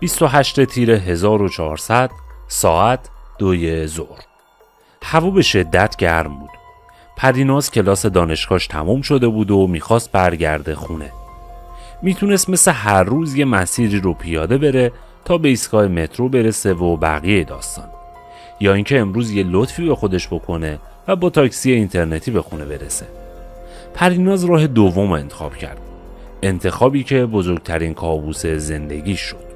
28 تیر 1400 ساعت 2 ظهر. هوا به شدت گرم بود. پریناز کلاس دانشگاهش تموم شده بود و میخواست برگرده خونه. میتونست مثل هر روز یه مسیری رو پیاده بره تا به ایستگاه مترو برسه و بقیه داستان، یا اینکه امروز یه لطفی به خودش بکنه و با تاکسی اینترنتی به خونه برسه. پریناز راه دوم انتخاب کرد، انتخابی که بزرگترین کابوس زندگیش شد.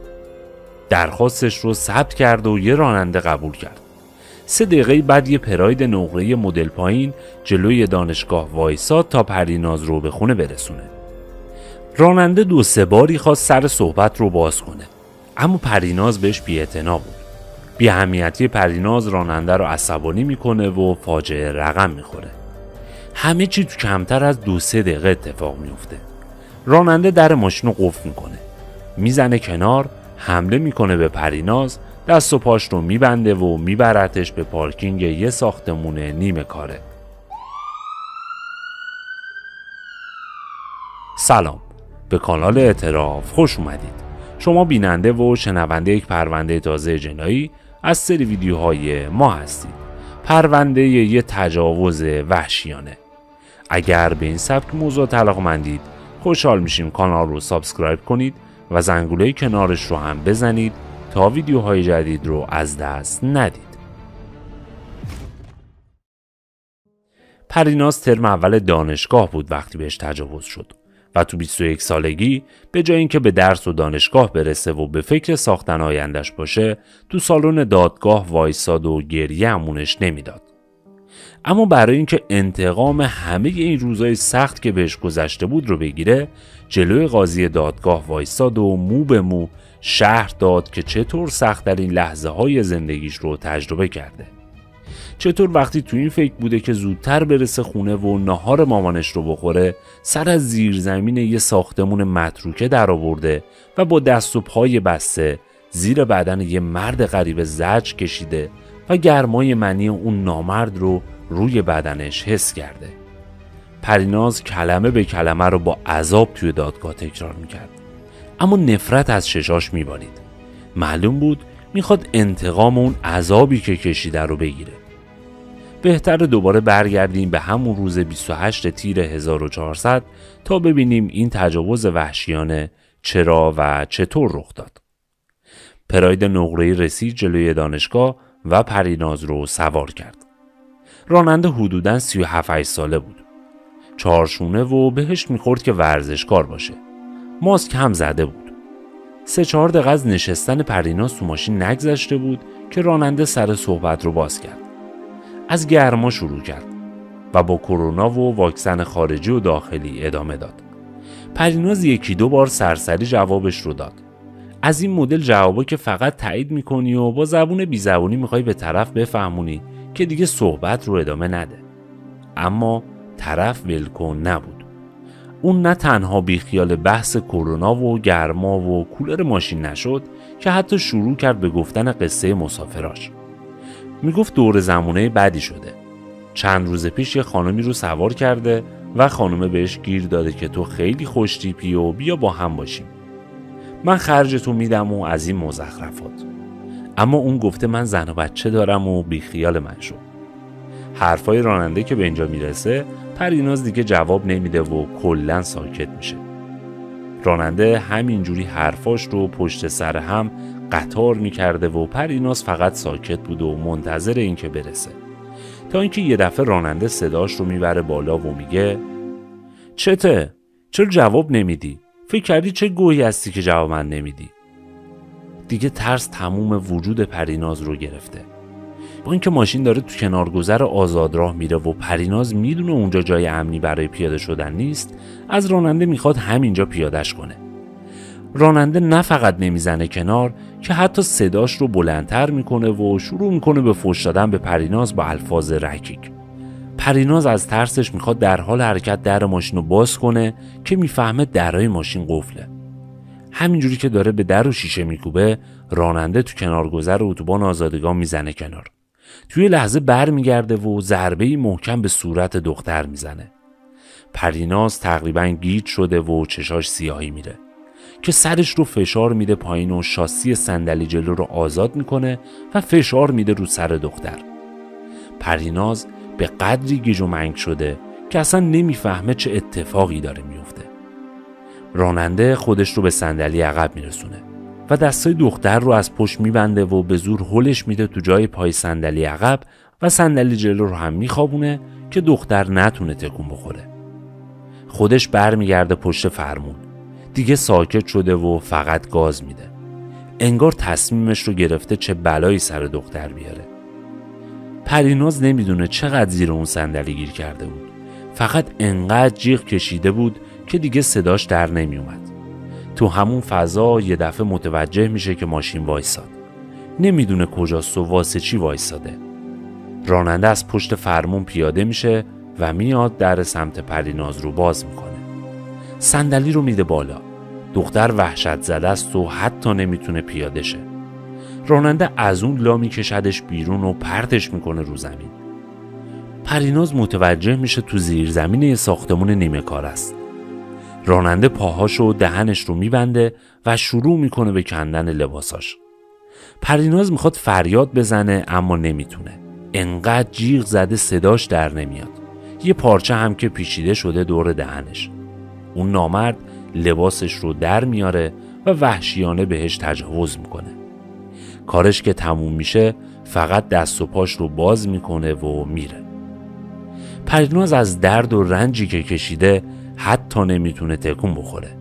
درخواستش رو ثبت کرد و یه راننده قبول کرد. 3 دقیقه بعد یه پراید نقره‌ای مدل پایین جلوی دانشگاه وایساد تا پریناز رو به خونه برسونه. راننده 2-3 باری خواست سر صحبت رو باز کنه، اما پریناز بهش بی‌اعتنا بود. بی‌اهمیتی پریناز راننده رو عصبانی میکنه و فاجعه رقم میخوره. همه چی تو کمتر از 2-3 دقیقه اتفاق میفته. راننده در ماشین رو قفل میکنه، میزنه کنار، حمله میکنه به پریناز، دست و پاش رو میبنده و میبرتش به پارکینگ یه ساختمون نیمه کاره. سلام، به کانال اعتراف خوش اومدید. شما بیننده و شنونده یک پرونده تازه جنایی از سری ویدیوهای ما هستید. پرونده یه تجاوز وحشیانه. اگر به این سبک موضوع علاقه‌مندید خوشحال میشیم کانال رو سابسکرایب کنید و زنگوله کنارش رو هم بزنید تا ویدیوهای جدید رو از دست ندید. پریناز ترم اول دانشگاه بود وقتی بهش تجاوز شد و تو 21 سالگی به جای اینکه به درس و دانشگاه برسه و به فکر ساختن آینده‌اش باشه، تو سالن دادگاه وایساد و گریه امونش نمیداد. اما برای اینکه انتقام همه این روزای سخت که بهش گذشته بود رو بگیره، جلوی قاضی دادگاه وایساد و مو به مو شرح داد که چطور سخت‌ترین لحظه‌های زندگیش رو تجربه کرده. چطور وقتی تو این فکر بوده که زودتر برسه خونه و ناهار مامانش رو بخوره، سر از زیر زمین یه ساختمون متروکه در آورده و با دست و پای بسته زیر بدن یه مرد غریب زجر کشیده و گرمای منی اون نامرد رو روی بدنش حس کرده. پریناز کلمه به کلمه رو با عذاب توی دادگاه تکرار میکرد، اما نفرت از چشاش میبارید. معلوم بود میخواد انتقام اون عذابی که کشیده رو بگیره. بهتر دوباره برگردیم به همون روز 28 تیر 1400 تا ببینیم این تجاوز وحشیانه چرا و چطور رخ داد. پراید نقره‌ای رسید جلوی دانشگاه و پریناز رو سوار کرد. راننده حدوداً 37-8 ساله بود. چارشونه و بهش میخورد که ورزشکار باشه. ماسک هم زده بود. 3-4 دقیقه از نشستن پریناز تو ماشین نگذشته بود که راننده سر صحبت رو باز کرد. از گرما شروع کرد و با کرونا و واکسن خارجی و داخلی ادامه داد. پریناز 1-2 بار سرسری جوابش رو داد. از این مدل جوابا که فقط تایید میکنی و با زبون بی زبونی میخوای به طرف بفهمونی که دیگه صحبت رو ادامه نده. اما طرف ولکن نبود. اون نه تنها بیخیال بحث کرونا و گرما و کولر ماشین نشد که حتی شروع کرد به گفتن قصه مسافراش. میگفت دور زمونه بعدی شده. چند روز پیش یه خانمی رو سوار کرده و خانومه بهش گیر داده که تو خیلی خوش تیپی و بیا با هم باشیم. من خرجتو میدم و از این مزخرفات. اما اون گفته من زن و بچه دارم و بیخیال من شو. حرفای راننده که به اینجا میرسه، پریناز دیگه جواب نمیده و کلاً ساکت میشه. راننده همینجوری حرفاش رو پشت سر هم قطار میکرده و پریناز فقط ساکت بود و منتظر این که برسه، تا اینکه یه دفعه راننده صداش رو میبره بالا و میگه چته؟ چرا جواب نمیدی؟ فکر کردی چه گوهی هستی که جواب من نمیدی؟ دیگه ترس تموم وجود پریناز رو گرفته. با اینکه ماشین داره تو کنارگذر آزادراه میره و پریناز میدونه اونجا جای امنی برای پیاده شدن نیست، از راننده میخواد همینجا پیادهش کنه. راننده نه فقط نمیزنه کنار، که حتی صداش رو بلندتر میکنه و شروع میکنه به فحش دادن به پریناز با الفاظ رکیک. پریناز از ترسش میخواد در حال حرکت در ماشین رو باز کنه که میفهمه درای ماشین قفله. همینجوری که داره به در و شیشه میکوبه، راننده تو کنارگذر اتوبان آزادگان میزنه کنار. توی لحظه بر میگرده و ضربه‌ای محکم به صورت دختر میزنه. پریناز تقریباً گیج شده و چشاش سیاهی میره. که سرش رو فشار میده پایین و شاسی صندلی جلو رو آزاد میکنه و فشار میده رو سر دختر. پریناز به قدری گیج و منگ شده که اصلا نمیفهمه چه اتفاقی داره میفته. راننده خودش رو به صندلی عقب میرسونه و دستای دختر رو از پشت میبنده و به زور هلش میده تو جای پای صندلی عقب و صندلی جلو رو هم میخوابونه که دختر نتونه تکون بخوره. خودش برمیگرده پشت فرمون. دیگه ساکت شده و فقط گاز میده. انگار تصمیمش رو گرفته چه بلایی سر دختر بیاره. پریناز نمیدونه چقدر زیر اون صندلی گیر کرده بود. فقط انقدر جیغ کشیده بود که دیگه صداش در نمی اومد. تو همون فضا یه دفعه متوجه میشه که ماشین وایساد. نمیدونه کجاست و واسه چی وایساده. راننده از پشت فرمون پیاده میشه و میاد در سمت پریناز رو باز میکنه. صندلی رو میده بالا. دختر وحشت زده است و حتی نمیتونه پیاده شه. راننده از اون لا میکشدش بیرون و پرتش میکنه رو زمین. پریناز متوجه میشه تو زیر زمین ساختمون نیمه کار است. راننده پاهاشو و دهنش رو میبنده و شروع میکنه به کندن لباساش. پریناز میخواد فریاد بزنه اما نمیتونه. انقدر جیغ زده صداش در نمیاد. یه پارچه هم که پیچیده شده دور دهنش. اون نامرد لباسش رو در میاره و وحشیانه بهش تجاوز میکنه. کارش که تموم میشه فقط دست و پاش رو باز میکنه و میره. پریناز از درد و رنجی که کشیده حتی نمیتونه تکون بخوره.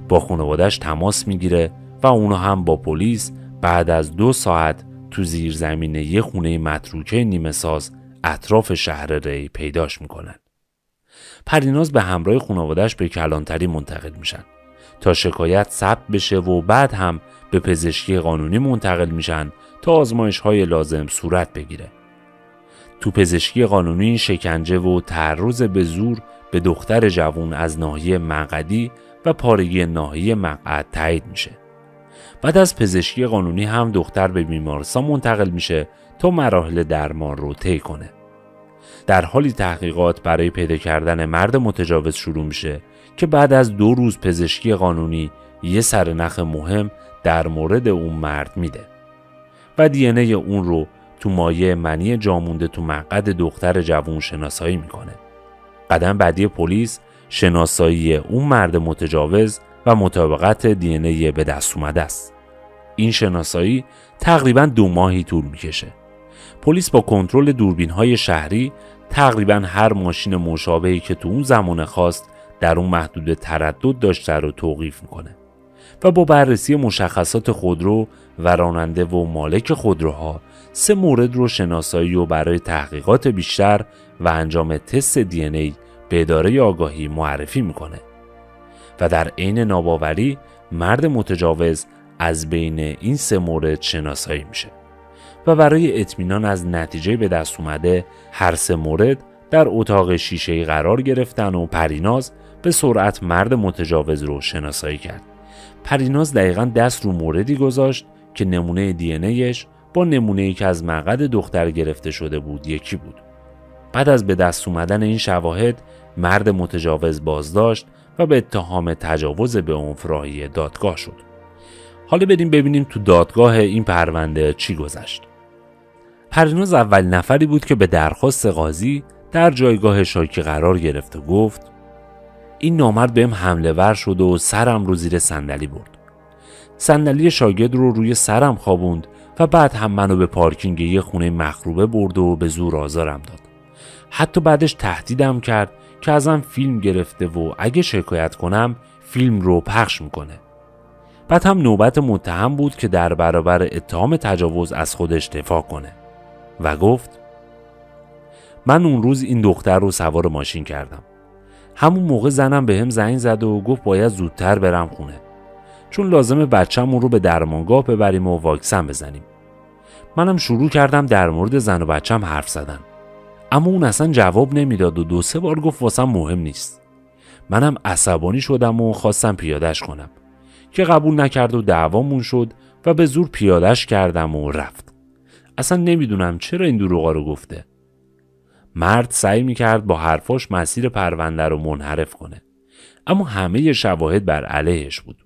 با خانواده‌اش تماس میگیره و اونا هم با پلیس بعد از 2 ساعت تو زیر زمین یه خونه متروکه نیمه ساز اطراف شهر ری پیداش میکنن. پریناز به همراه خانواده‌اش به کلانتری منتقل میشن تا شکایت ثبت بشه و بعد هم به پزشکی قانونی منتقل میشن تا آزمایش‌های لازم صورت بگیره. تو پزشکی قانونی شکنجه و تعرض به زور به دختر جوان از ناحیه مقعدی و پارگی ناحیه مقعد تایید میشه. بعد از پزشکی قانونی هم دختر به بیمارستان منتقل میشه تا مراحل درمان رو طی کنه. در حالی تحقیقات برای پیدا کردن مرد متجاوز شروع میشه که بعد از 2 روز پزشکی قانونی یه سرنخ مهم در مورد اون مرد میده و دی ان ای اون رو تو مایع منی جامونده تو مقعد دختر جوان شناسایی میکنه. قدم بعدی پلیس شناسایی اون مرد متجاوز و مطابقت دی ان ای به دست اومده است. این شناسایی تقریباً 2 ماهی طول میکشه. پلیس با کنترل دوربین‌های شهری تقریباً هر ماشین مشابهی که تو اون زمان خواست در اون محدود تردد داشته رو توقیف میکنه و با بررسی مشخصات خودرو و راننده و مالک خودروها 3 مورد رو شناسایی و برای تحقیقات بیشتر و انجام تست دی ان ای به اداره آگاهی معرفی میکنه و در عین ناباوری مرد متجاوز از بین این 3 مورد شناسایی میشه و برای اطمینان از نتیجه به دست اومده هر 3 مورد در اتاق شیشه‌ای قرار گرفتن و پریناز به سرعت مرد متجاوز رو شناسایی کرد. پریناز دقیقاً دست رو موردی گذاشت که نمونه دی ان ایش با نمونه‌ای که از مقعد دختر گرفته شده بود یکی بود. بعد از به دست اومدن این شواهد مرد متجاوز بازداشت و به اتهام تجاوز به عنف راهی دادگاه شد. حالا بریم ببینیم تو دادگاه این پرونده چی گذشت. پریناز اول نفری بود که به درخواست قاضی در جایگاه شاکی قرار گرفت و گفت این نامرد بهم حمله ور شد و سرم رو زیر صندلی برد. صندلی شاگرد رو روی سرم خوابوند و بعد هم منو به پارکینگ یه خونه مخروبه برد و به زور آزارم داد. حتی بعدش تهدیدم کرد که ازم فیلم گرفته و اگه شکایت کنم فیلم رو پخش میکنه. بعد هم نوبت متهم بود که در برابر اتهام تجاوز از خودش دفاع کنه و گفت من اون روز این دختر رو سوار ماشین کردم. همون موقع زنم بهم زنگ زد و گفت باید زودتر برم خونه چون لازمه بچه‌مون رو به درمانگاه ببریم و واکسن بزنیم. منم شروع کردم در مورد زن و بچه‌م حرف زدن اما اون اصلا جواب نمیداد و 2-3 بار گفت واسم مهم نیست. منم عصبانی شدم و خواستم پیادهش کنم که قبول نکرد و دعوامون شد و به زور پیادهش کردم و رفت. اصلا نمیدونم چرا این دروغا رو گفته. مرد سعی میکرد با حرفاش مسیر پرونده رو منحرف کنه اما همه شواهد بر علیهش بود.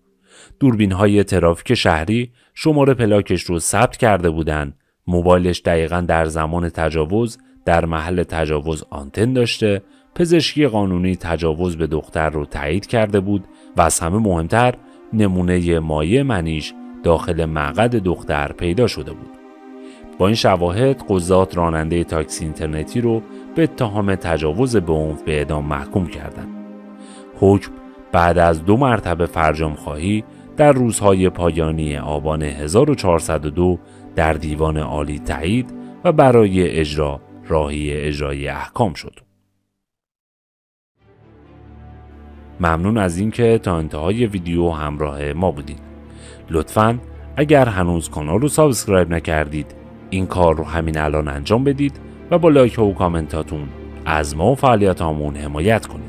دوربین‌های ترافیک شهری شماره پلاکش رو ثبت کرده بودن، موبایلش دقیقاً در زمان تجاوز در محل تجاوز آنتن داشته، پزشکی قانونی تجاوز به دختر رو تایید کرده بود و از همه مهمتر نمونه مایع منیش داخل مقعد دختر پیدا شده بود. با این شواهد قضات راننده تاکسی اینترنتی رو به اتهام تجاوز به عنف به اعدام محکوم کردند. حکم بعد از 2 مرتبه فرجام خواهی در روزهای پایانی آبان 1402 در دیوان عالی تایید و برای اجرا راهی اجرای احکام شد. ممنون از اینکه تا انتهای ویدیو همراه ما بودید. لطفاً اگر هنوز کانال رو سابسکرایب نکردید این کار رو همین الان انجام بدید و با لایک و کامنتاتون از ما و فعالیتامون حمایت کنید.